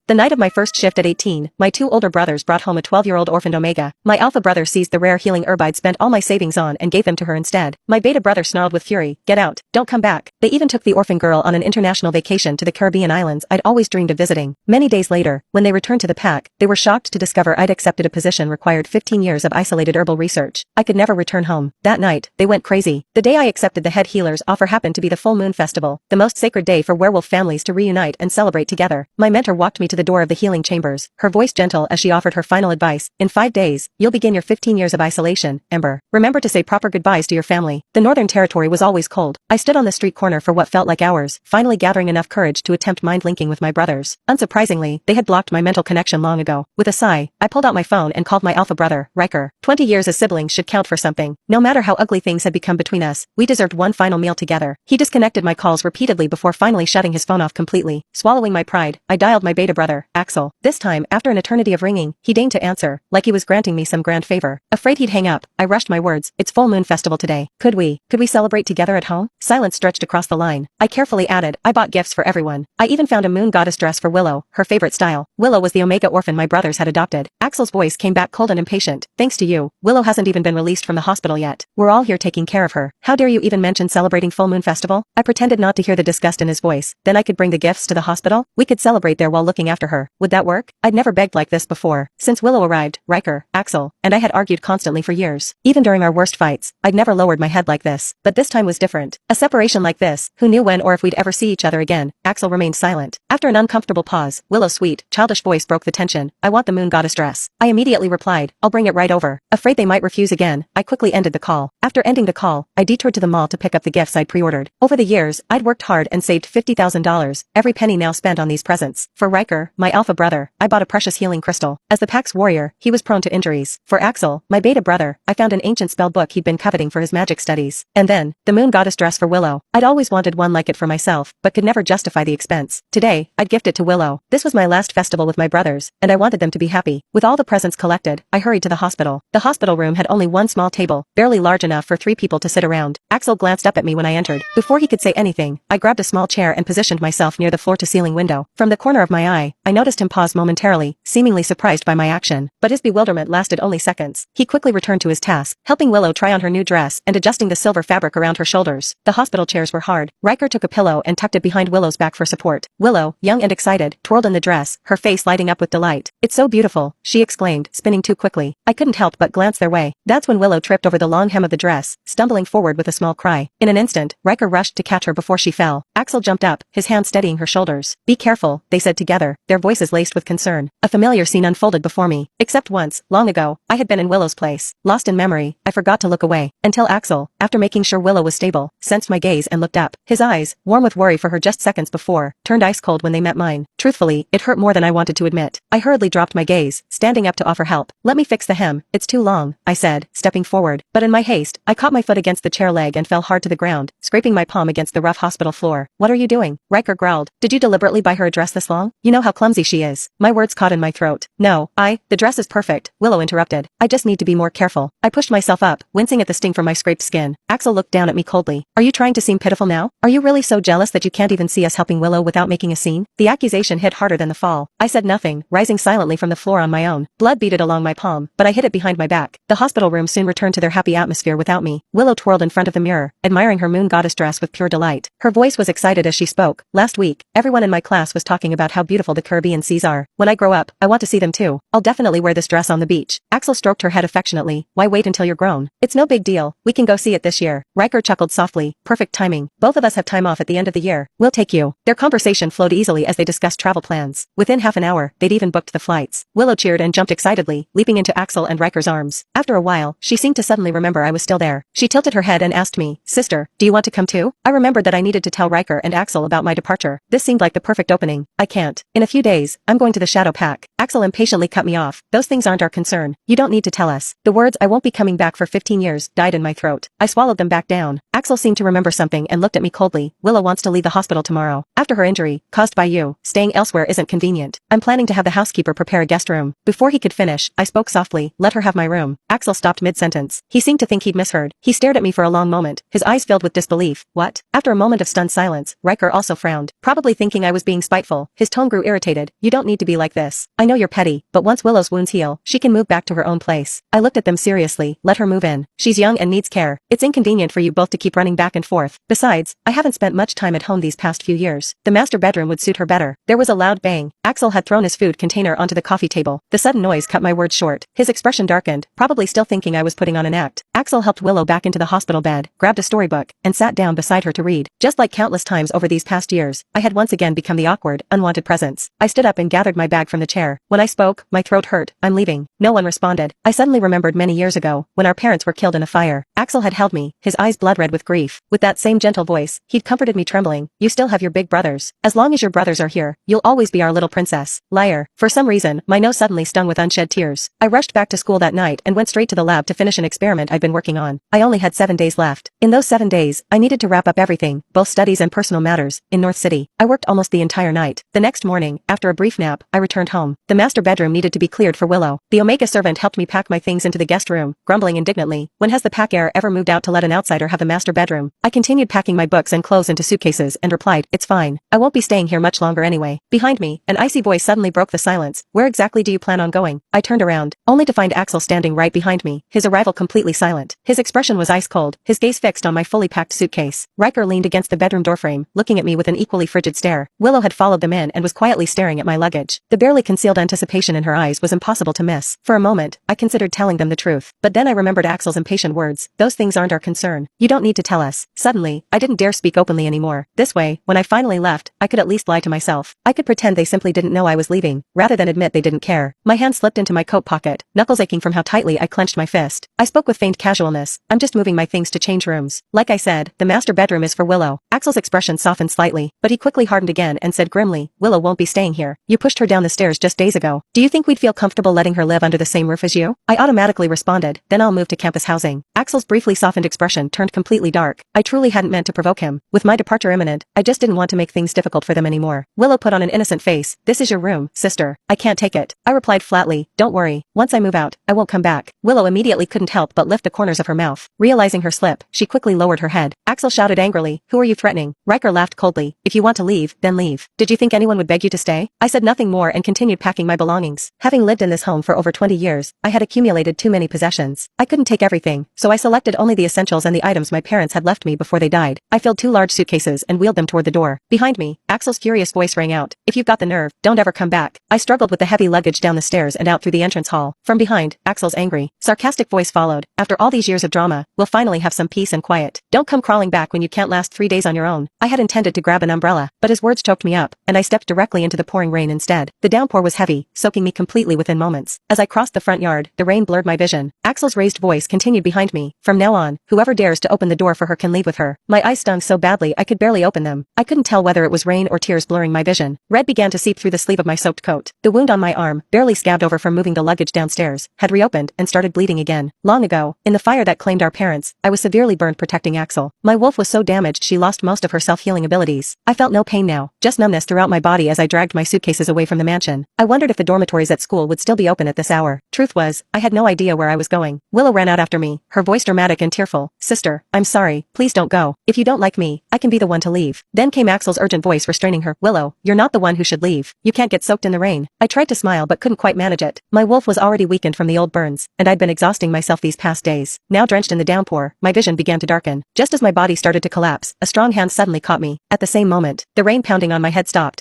The night of my first shift at 18, my two older brothers brought home a 12-year-old orphaned Omega. My alpha brother seized the rare healing herb I'd spent all my savings on and gave them to her instead. My beta brother snarled with fury, "Get out, don't come back." They even took the orphan girl on an international vacation to the Caribbean islands I'd always dreamed of visiting. Many days later, when they returned to the pack, they were shocked to discover I'd accepted a position required 15 years of isolated herbal research. I could never return home. That night, they went crazy. The day I accepted the head healer's offer happened to be the full moon festival, the most sacred day for werewolf families to reunite and celebrate together. My mentor walked me to the door of the healing chambers, her voice gentle as she offered her final advice. "In 5 days, you'll begin your 15 years of isolation, Ember. Remember to say proper goodbyes to your family." The Northern Territory was always cold. I stood on the street corner for what felt like hours, finally gathering enough courage to attempt mind linking with my brothers. Unsurprisingly, they had blocked my mental connection long ago. With a sigh, I pulled out my phone and called my alpha brother, Riker. 20 years as siblings should count for something. No matter how ugly things had become between us, we deserved one final meal together. He disconnected my calls repeatedly before finally shutting his phone off completely. Swallowing my pride, I dialed my beta brother, Axel. This time, after an eternity of ringing, he deigned to answer, like he was granting me some grand favor. Afraid he'd hang up, I rushed my words. "It's full moon festival today. Could we celebrate together at home?" Silence stretched across the line. I carefully added, "I bought gifts for everyone. I even found a moon goddess dress for Willow, her favorite style." Willow was the Omega orphan my brothers had adopted. Axel's voice came back cold and impatient. "Thanks to you, Willow hasn't even been released from the hospital yet. We're all here taking care of her. How dare you even mention celebrating full moon festival?" I pretended not to hear the disgust in his voice. "Then I could bring the gifts to the hospital? We could celebrate there while looking after her. Would that work?" I'd never begged like this before. Since Willow arrived, Riker, Axel, and I had argued constantly for years. Even during our worst fights, I'd never lowered my head like this. But this time was different. A separation like this, who knew when or if we'd ever see each other again? Axel remained silent. After an uncomfortable pause, Willow's sweet, childish voice broke the tension. "I want the moon goddess dress." I immediately replied, "I'll bring it right over." Afraid they might refuse again, I quickly ended the call. After ending the call, I detoured to the mall to pick up the gifts I'd pre-ordered. Over the years, I'd worked hard and saved $50,000, every penny now spent on these presents. For Riker, my alpha brother, I bought a precious healing crystal. As the pack's warrior, he was prone to injuries. For Axel, my beta brother, I found an ancient spell book he'd been coveting for his magic studies. And then, the moon goddess dress for Willow. I'd always wanted one like it for myself, but could never justify the expense. Today, I'd gift it to Willow. This was my last festival with my brothers, and I wanted them to be happy. With all the presents collected, I hurried to the hospital. The hospital room had only one small table, barely large enough for 3 people to sit around. Axel glanced up at me when I entered. Before he could say anything, I grabbed a small chair and positioned myself near the floor-to-ceiling window. From the corner of my eye, I noticed him pause momentarily, seemingly surprised by my action. But his bewilderment lasted only seconds. He quickly returned to his task, helping Willow try on her new dress and adjusting the silver fabric around her shoulders. The hospital chairs were hard. Riker took a pillow and tucked it behind Willow's back for support. Willow, young and excited, twirled in the dress, her face lighting up with delight. "It's so beautiful," she exclaimed, spinning too quickly. I couldn't help but glance their way. That's when Willow tripped over the long hem of the dress, stumbling forward with a small cry. In an instant, Riker rushed to catch her before she fell. Axel jumped up, his hand steadying her shoulders. "Be careful," they said together, their voices laced with concern. A familiar scene unfolded before me. Except once, long ago, I had been in Willow's place. Lost in memory, I forgot to look away. Until Axel, after making sure Willow was stable, sensed my gaze and looked up. His eyes, warm with worry for her just seconds before, turned ice cold when they met mine. Truthfully, it hurt more than I wanted to admit. I hurriedly dropped my gaze, standing up to offer help. "Let me fix the hem, it's too long," I said, stepping forward. But in my haste, I caught my foot against the chair leg and fell hard to the ground, scraping my palm against the rough hospital floor. "What are you doing?" Riker growled. "Did you deliberately buy her a dress this long? You know how clumsy she is." My words caught in my throat. "No, the dress is perfect," Willow interrupted. "I just need to be more careful." I pushed myself up, wincing at the sting from my scraped skin. Axel looked down at me coldly. "Are you trying to seem pitiful now? Are you really so jealous that you can't even see us helping Willow without making a scene?" The accusation hit harder than the fall. I said nothing, rising silently from the floor on my own. Blood beaded along my palm, but I hid it behind my back. The hospital room soon returned to their happy atmosphere without me. Willow twirled in front of the mirror, admiring her moon goddess dress with pure delight. Her voice was excited as she spoke. "Last week, everyone in my class was talking about how beautiful the Caribbean seas are. When I grow up, I want to see them too. I'll definitely wear this dress on the beach." Axel stroked her head affectionately. "Why wait until you're grown? It's no big deal. We can go see it this year." Riker chuckled softly. "Perfect timing. Both of us have time off at the end of the year. We'll take you." Their conversation flowed easily as they discussed travel plans. Within half an hour, they'd even booked the flights. Willow cheered and jumped excitedly, leaping into Axel and Riker's arms. After a while, she seemed to suddenly remember I was still there. She tilted her head and asked me, "Sister, do you want to come too?" I remembered that I needed to tell Riker and Axel about my departure. This seemed like the perfect opening. "I can't. In a few days, I'm going to the Shadow Pack." Axel impatiently cut me off. "Those things aren't our concern. You don't need to tell us." The words "I won't be coming back for 15 years" died in my throat. I swallowed them back down. Axel seemed to remember something and looked at me coldly. "Willow wants to leave the hospital tomorrow. After her injury, caused by you, staying elsewhere isn't convenient. I'm planning to have the housekeeper prepare a guest room." Before he could finish, I spoke softly, "Let her have my room." Axel stopped mid-sentence. He seemed to think he'd misheard. He stared at me for a long moment, his eyes filled with disbelief. "What?" After a moment of stunned silence, Riker also frowned, probably thinking I was being spiteful. His tone grew irritated irritated. You don't need to be like this. I know you're petty, but once Willow's wounds heal, she can move back to her own place. I looked at them seriously. Let her move in. She's young and needs care. It's inconvenient for you both to keep running back and forth. Besides, I haven't spent much time at home these past few years. The master bedroom would suit her better. There was a loud bang. Axel had thrown his food container onto the coffee table. The sudden noise cut my words short. His expression darkened, probably still thinking I was putting on an act. Axel helped Willow back into the hospital bed, grabbed a storybook, and sat down beside her to read. Just like countless times over these past years, I had once again become the awkward, unwanted presence. I stood up and gathered my bag from the chair. When I spoke, my throat hurt. I'm leaving. No one responded. I suddenly remembered many years ago, when our parents were killed in a fire. Axel had held me, his eyes blood red with grief. With that same gentle voice, he'd comforted me trembling. You still have your big brothers. As long as your brothers are here, you'll always be our little princess. Liar. For some reason, my nose suddenly stung with unshed tears. I rushed back to school that night and went straight to the lab to finish an experiment I'd been working on. I only had 7 days left. In those 7 days, I needed to wrap up everything, both studies and personal matters, in North City. I worked almost the entire night. The next morning, after a brief nap, I returned home. The master bedroom needed to be cleared for Willow. The Omega servant helped me pack my things into the guest room, grumbling indignantly. When has the pack heir ever moved out to let an outsider have the master bedroom? I continued packing my books and clothes into suitcases and replied, it's fine. I won't be staying here much longer anyway. Behind me, an icy voice suddenly broke the silence. Where exactly do you plan on going? I turned around, only to find Axel standing right behind me, his arrival completely silent. His expression was ice cold, his gaze fixed on my fully packed suitcase. Riker leaned against the bedroom doorframe, looking at me with an equally frigid stare. Willow had followed them in and was quietly staring at my luggage. The barely concealed anticipation in her eyes was impossible to miss. For a moment, I considered telling them the truth. But then I remembered Axel's impatient words. Those things aren't our concern. You don't need to tell us. Suddenly, I didn't dare speak openly anymore. This way, when I finally left, I could at least lie to myself. I could pretend they simply didn't know I was leaving, rather than admit they didn't care. My hand slipped into my coat pocket, knuckles aching from how tightly I clenched my fist. I spoke with faint casualness. I'm just moving my things to change rooms. Like I said, the master bedroom is for Willow. Axel's expression softened slightly, but he quickly hardened again and said grimly, Willow won't be staying here. You pushed her down the stairs just days ago. Do you think we'd feel comfortable letting her live under the same roof as you? I automatically responded, then I'll move to campus housing. Axel's briefly softened expression turned completely dark. I truly hadn't meant to provoke him. With my departure imminent, I just didn't want to make things difficult for them anymore. Willow put on an innocent face. This is your room, sister. I can't take it. I replied flatly, don't worry. Once I move out, I won't come back. Willow immediately couldn't help but lift the corners of her mouth. Realizing her slip, she quickly lowered her head. Axel shouted angrily, who are you threatening? Riker laughed coldly. If you want to leave, then leave. Did you think anyone would beg you to stay? I said nothing more and continued packing my belongings. Having lived in this home for over 20 years, I had accumulated too many possessions. I couldn't take everything, so I selected only the essentials and the items my parents had left me before they died. I filled 2 large suitcases and wheeled them toward the door. Behind me, Axel's furious voice rang out. If you've got the nerve, don't ever come back. I struggled with the heavy luggage down the stairs and out through the entrance hall. From behind, Axel's angry, sarcastic voice followed. After all these years of drama, we'll finally have some peace and quiet. Don't come crawling back when you can't last 3 days on your own. I had intended to grab an umbrella, but his words choked me up, and I stepped directly into the pouring rain instead. The downpour was heavy, soaking me completely within moments. As I crossed the front yard, the rain blurred my vision. Axel's raised voice continued behind me. From now on, whoever dares to open the door for her can leave with her. My eyes stung so badly I could barely open them. I couldn't tell whether it was rain or tears blurring my vision. Red began to seep through the sleeve of my soaked coat. The wound on my arm, barely scabbed over from moving the luggage downstairs, had reopened and started bleeding again. Long ago, in the fire that claimed our parents, I was severely burned protecting Axel. My wolf was so damaged she lost most of her self-healing abilities. I felt no pain now, just numbness throughout my body as I dragged my suitcases away from the mansion. I wondered if the dormitories at school would still be open at this hour. Truth was, I had no idea where I was going. Willow ran out after me, her voice dramatic and tearful. Sister, I'm sorry, please don't go. If you don't like me, I can be the one to leave. Then came Axel's urgent voice restraining her. Willow, you're not the one who should leave. You can't get soaked in the rain. I tried to smile but couldn't quite manage it. My wolf was already weakened from the old burns, and I'd been exhausting myself these past days. Now drenched in the downpour, my vision began to darken. Just as my body started to collapse, a strong hand suddenly caught me. At the same moment, the rain pounding on my head stopped.